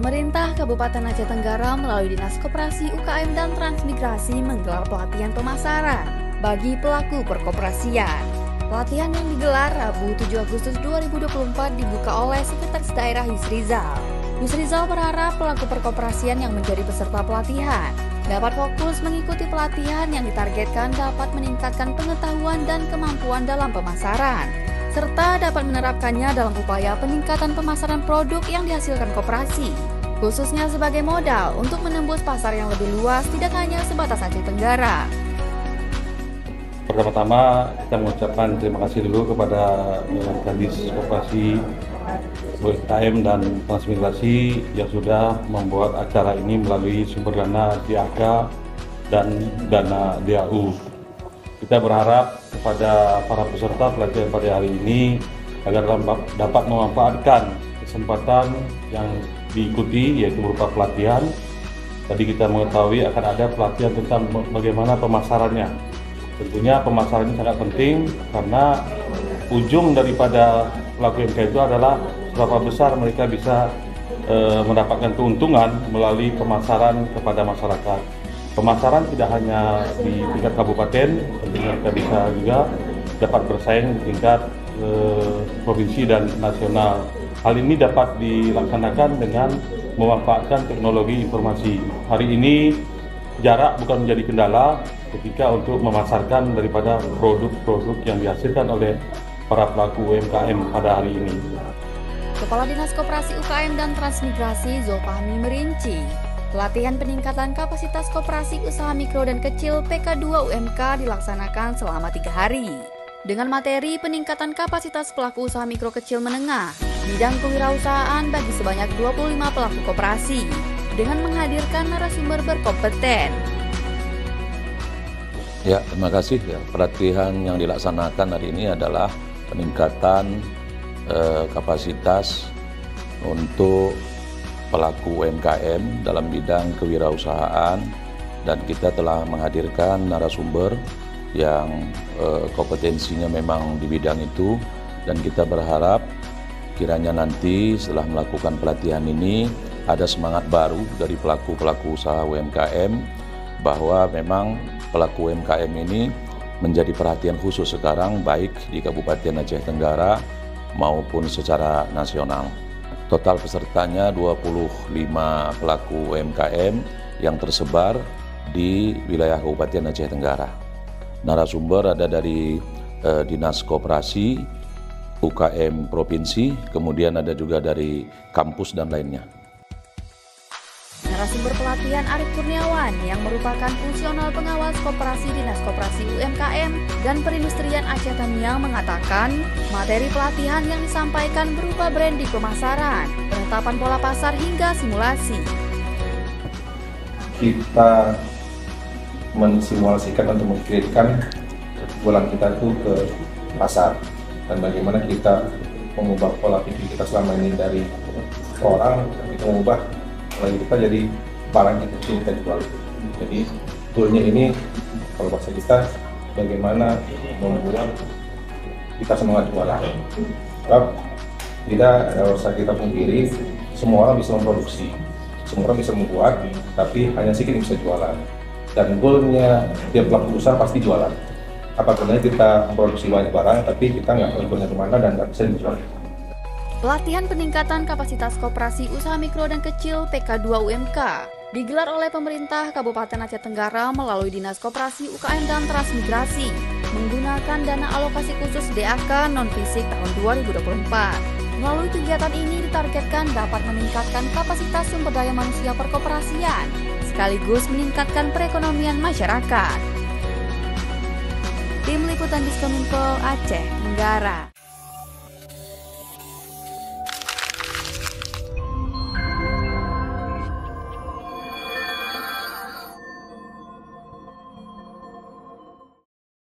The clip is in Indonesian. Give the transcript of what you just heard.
Pemerintah Kabupaten Aceh Tenggara melalui Dinas Koperasi UKM dan Transmigrasi menggelar pelatihan pemasaran bagi pelaku perkoperasian. Pelatihan yang digelar Rabu 7 Agustus 2024 dibuka oleh Sekretaris Daerah Yusrizal. Yusrizal berharap pelaku perkoperasian yang menjadi peserta pelatihan dapat fokus mengikuti pelatihan yang ditargetkan dapat meningkatkan pengetahuan dan kemampuan dalam pemasaran, serta dapat menerapkannya dalam upaya peningkatan pemasaran produk yang dihasilkan koperasi, khususnya sebagai modal untuk menembus pasar yang lebih luas tidak hanya sebatas Aceh Tenggara. Pertama-tama kita mengucapkan terima kasih dulu kepada Kadis Koperasi UKM dan Transmigrasi yang sudah membuat acara ini melalui sumber dana DAK dan dana DAU. Kita berharap kepada para peserta pelatihan pada hari ini agar dapat memanfaatkan kesempatan yang diikuti, yaitu berupa pelatihan. Tadi kita mengetahui akan ada pelatihan tentang bagaimana pemasarannya. Tentunya pemasaran ini sangat penting karena ujung daripada pelaku UMKM itu adalah seberapa besar mereka bisa mendapatkan keuntungan melalui pemasaran kepada masyarakat. Pemasaran tidak hanya di tingkat kabupaten, tentunya mereka bisa juga dapat bersaing di tingkat provinsi dan nasional. Hal ini dapat dilaksanakan dengan memanfaatkan teknologi informasi. Hari ini jarak bukan menjadi kendala ketika untuk memasarkan daripada produk-produk yang dihasilkan oleh para pelaku UMKM pada hari ini. Kepala Dinas Koperasi UKM dan Transmigrasi Zulfahmi merinci, pelatihan peningkatan kapasitas koperasi usaha mikro dan kecil PK2 UMK dilaksanakan selama 3 hari. Dengan materi peningkatan kapasitas pelaku usaha mikro kecil menengah, bidang kewirausahaan bagi sebanyak 25 pelaku koperasi, dengan menghadirkan narasumber berkompeten. Ya, terima kasih. Pelatihan yang dilaksanakan hari ini adalah peningkatan kapasitas untuk pelaku UMKM dalam bidang kewirausahaan, dan kita telah menghadirkan narasumber yang kompetensinya memang di bidang itu, dan kita berharap kiranya nanti setelah melakukan pelatihan ini ada semangat baru dari pelaku-pelaku usaha UMKM bahwa memang pelaku UMKM ini menjadi perhatian khusus sekarang baik di Kabupaten Aceh Tenggara maupun secara nasional. Total pesertanya 25 pelaku UMKM yang tersebar di wilayah Kabupaten Aceh Tenggara. Narasumber ada dari Dinas Koperasi, UKM Provinsi, kemudian ada juga dari kampus dan lainnya. Narasumber pelatihan Arif Kurniawan yang merupakan fungsional pengawas koperasi Dinas Koperasi UMKM dan Perindustrian Aceh Tamiang mengatakan materi pelatihan yang disampaikan berupa branding pemasaran, penetapan pola pasar hingga simulasi. Kita mensimulasikan untuk mengkirimkan jualan kita itu ke pasar, dan bagaimana kita mengubah pola pikir kita selama ini dari orang, kita mengubah pola kita jadi barang yang kita jual. Jadi toolnya ini, kalau bahasa kita, bagaimana membuat kita semangat jualan. Sebab tidak usah kita pungkiri, semua orang bisa memproduksi, semua orang bisa membuat, tapi hanya sedikit yang bisa jualan. Dan goalnya tiap pelaku usaha pasti jualan. Apabila kita memproduksi banyak barang, tapi kita nggak tahu jualnya kemana dan nggak bisa dijual. Pelatihan peningkatan kapasitas koperasi usaha mikro dan kecil PK2 UMK digelar oleh pemerintah Kabupaten Aceh Tenggara melalui Dinas Koperasi UKM dan Transmigrasi menggunakan dana alokasi khusus DAK non-fisik tahun 2024. Melalui kegiatan ini ditargetkan dapat meningkatkan kapasitas sumber daya manusia perkoperasian, sekaligus meningkatkan perekonomian masyarakat. Tim Liputan Diskominfo Aceh Tenggara.